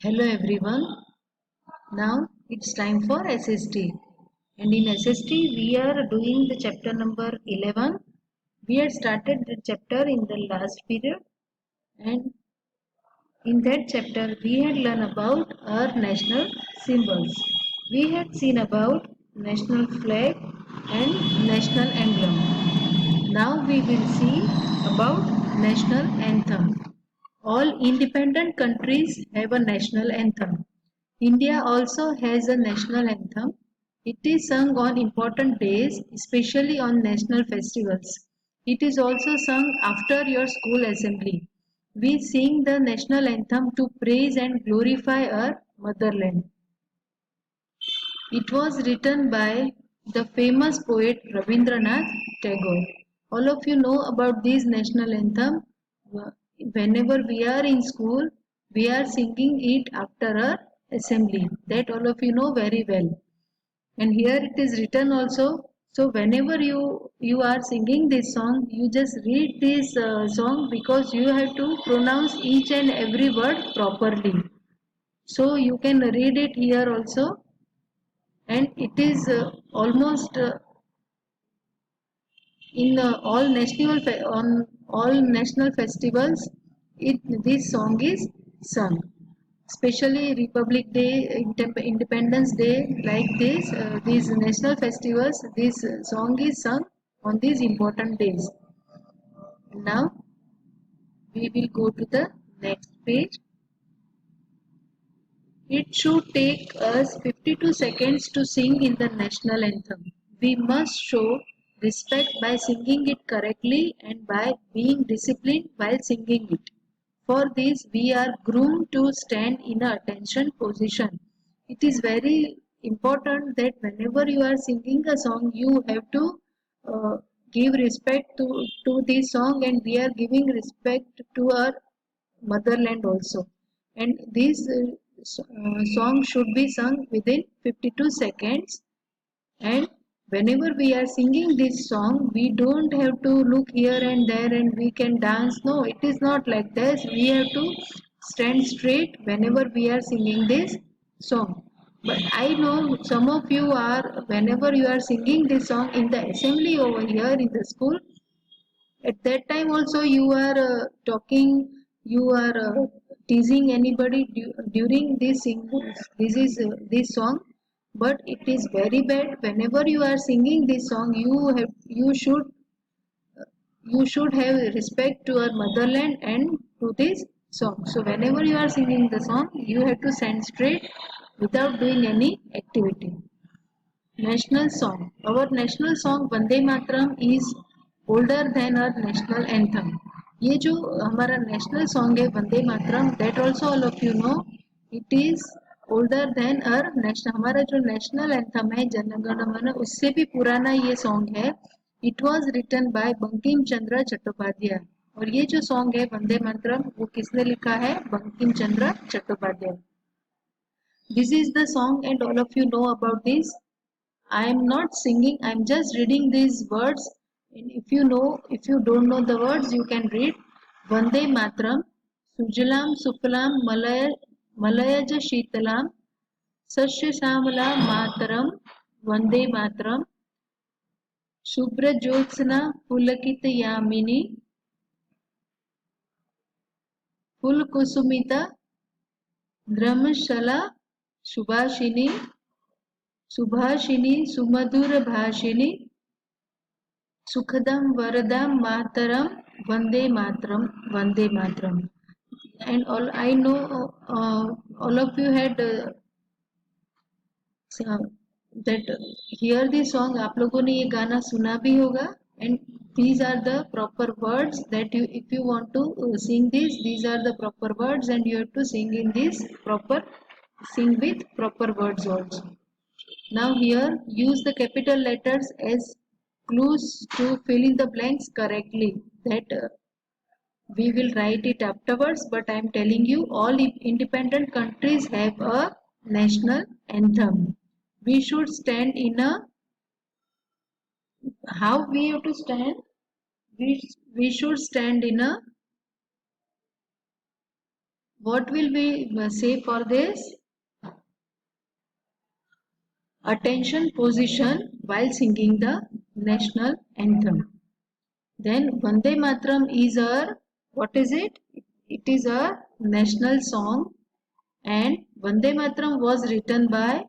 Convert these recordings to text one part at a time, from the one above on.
Hello everyone. Now it's time for SST. And in SST we are doing the chapter number 11. We had started the chapter in the last period, and in that chapter we had learned about our national symbols. We had seen about national flag and national emblem. Now we will see about national anthem. All independent countries have a national anthem. India also has a national anthem. It is sung on important days, especially on national festivals. It is also sung after your school assembly. We sing the national anthem to praise and glorify our motherland. It was written by the famous poet Rabindranath Tagore. All of you know about this national anthem. Whenever we are in school, we are singing it after our assembly. That all of you know very well. And here it is written also. So whenever you are singing this song, you just read this song because you have to pronounce each and every word properly. So you can read it here also, and it is almost in on all national festivals. This song is sung, especially Republic Day, Independence Day, like this. These national festivals, this song is sung on these important days. Now we will go to the next page. It should take us 52 seconds to sing in the national anthem. We must show respect by singing it correctly and by being disciplined while singing it. For this, we are groomed to stand in a attention position. It is very important that whenever you are singing a song, you have to uh, give respect to this song, and we are giving respect to our motherland also. And this song should be sung within 52 seconds. And whenever we are singing this song, we don't have to look here and there and we can dance. No, it is not like this. We have to stand straight whenever we are singing this song. But I know some of you are, whenever you are singing this song in the assembly over here in the school, at that time also you are talking, you are teasing anybody during this is this song. But it is very bad. Whenever you are singing this song, you should have respect to our motherland and to this song. So whenever you are singing the song, you have to stand straight without doing any activity. National song. Our national song Vande Mataram is older than our national anthem. ये जो हमारा national song है Vande Mataram, that also all of you know, it is older than our national. हमारा जो national anthem है जनगण मन, उससे भी पुराना ये सॉन्ग है. It was written by Bankim Chandra Chattopadhyay. और ये जो सॉन्ग है वंदे मातरम, वो किसने लिखा है? Bankim Chandra Chattopadhyay. This is the song and all of you know about this. I am not singing, I am just reading these words. And if you don't know the words, you can read Vande Matram, Sujalam Sufalam Malayaj Sheetalam, Sasya Shamala Mataram, Vande Matram, Shubhra Jyotsna Pulakita Yamini, Pulkusumita, Dramshala Subhashini, Subhashini सुमधुर भाषिनी सुखदम वरदम मातरम Vande Mataram. And I know all of you had that hear this song. आप लोगों ने ये गाना सुना भी होगा. And these are the proper words that you, if you want to sing this, these are the proper words and you have to sing in this proper, sing with proper words also. Now here use the capital letters as clues to fill in the blanks correctly. That we will write it afterwards, but I am telling you all independent countries have a national anthem. We should stand in a, how we have to stand? We should stand in a What will we say for this? Attention position while singing the national anthem. Then Vande Mataram is a, what is it? It is a national song, and Vande Mataram was written by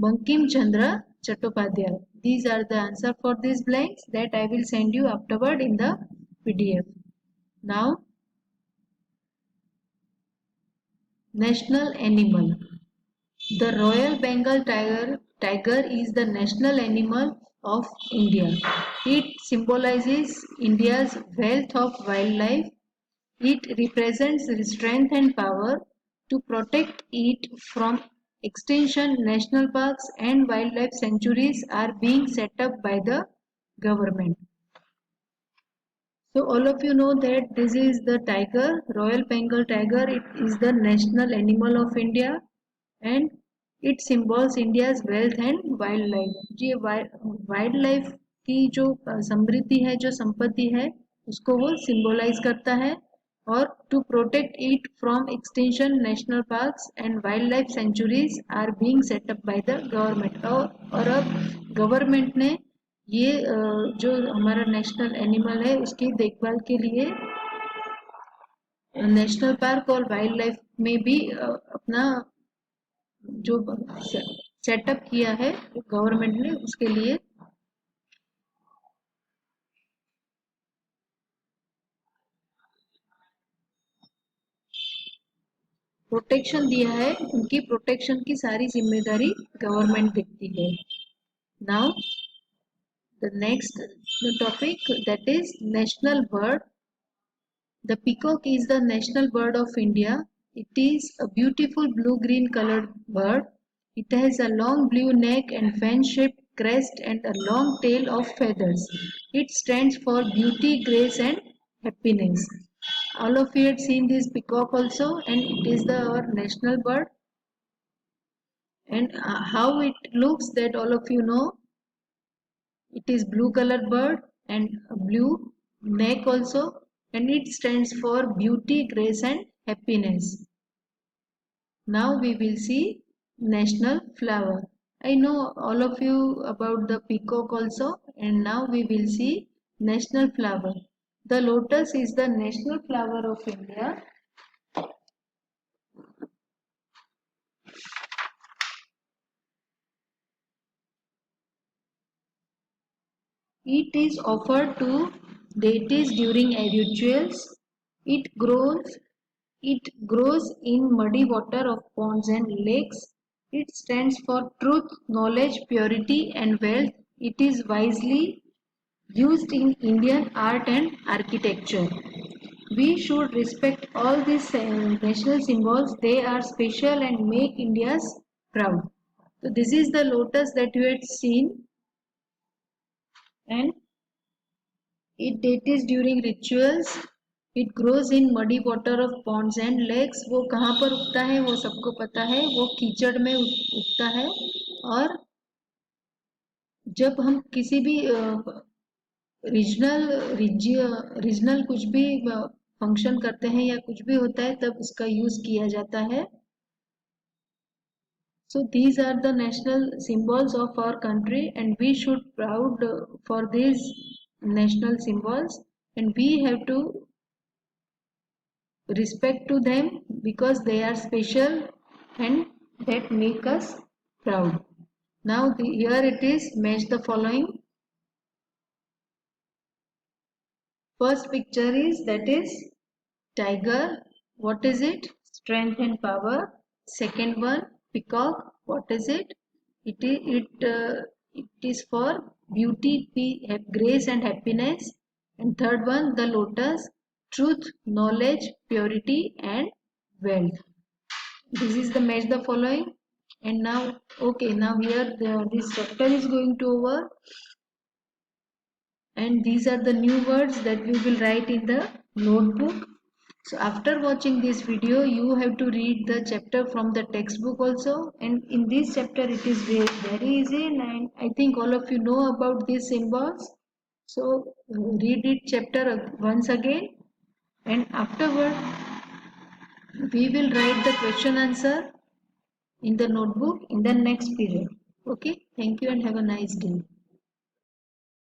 Bankim Chandra Chattopadhyay. These are the answer for these blanks that I will send you afterward in the PDF. Now, national animal. The Royal Bengal tiger is the national animal of India. It symbolizes India's wealth of wildlife. It represents strength and power. To protect it from extinction, national parks and wildlife sanctuaries are being set up by the government. So all of you know that this is the tiger, Royal Bengal tiger. It is the national animal of India and it symbols India's wealth and wildlife. ये wild की जो समृद्धि है, जो संपत्ति है, उसको वो symbolize करता है. और to protect it from extinction, national parks and wildlife sanctuaries are being set up by the government. और अब गवर्नमेंट ने ये जो हमारा नेशनल एनिमल है उसकी देखभाल के लिए नेशनल पार्क और वाइल्ड लाइफ में भी अपना जो सेटअप किया है गवर्नमेंट ने उसके लिए प्रोटेक्शन दिया है. उनकी प्रोटेक्शन की सारी जिम्मेदारी गवर्नमेंट देखती है. Now the next topic that is national bird. The peacock is the national bird of India. It is a beautiful blue-green colored bird. It has a long blue neck and fan-shaped crest and a long tail of feathers. It stands for beauty, grace and happiness. All of you had seen this peacock also, and it is our national bird. And how it looks, that all of you know. It is blue colored bird and a blue neck also, and it stands for beauty, grace and happiness. Now we will see national flower. I know all of you about the peacock also, and now we will see national flower. The lotus is the national flower of India. It is offered to deities during rituals. It grows in muddy water of ponds and lakes. It stands for truth, knowledge, purity and wealth. It is wisely used in Indian art and architecture. We should respect all these national symbols. They are special and make India's proud. So this is the lotus that you had seen, and it is during rituals. It grows in muddy water of ponds and lakes. वो कहाँ पर उगता है वो सबको पता है. वो कीचड़ में उगता है. और जब हम किसी भी रीजनल कुछ भी फंक्शन करते हैं या कुछ भी होता है तब उसका यूज किया जाता है. So these are the national symbols of our country, and we should proud for these national symbols, and we have to respect to them because they are special and that make us proud. Now here it is, match the following. First picture is, that is tiger. What is it? Strength and power. Second one, peacock. What is it? It is for beauty, grace and happiness. And third one, the lotus, truth, knowledge, purity and wealth. This is the match the following. And now, okay, now here this chapter is going to over. And these are the new words that we will write in the notebook. So after watching this video, you have to read the chapter from the textbook also. And in this chapter, it is very easy, and I think all of you know about these symbols. So read it chapter once again, and afterward We will write the question answer in the notebook in the next period. Okay, thank you and have a nice day.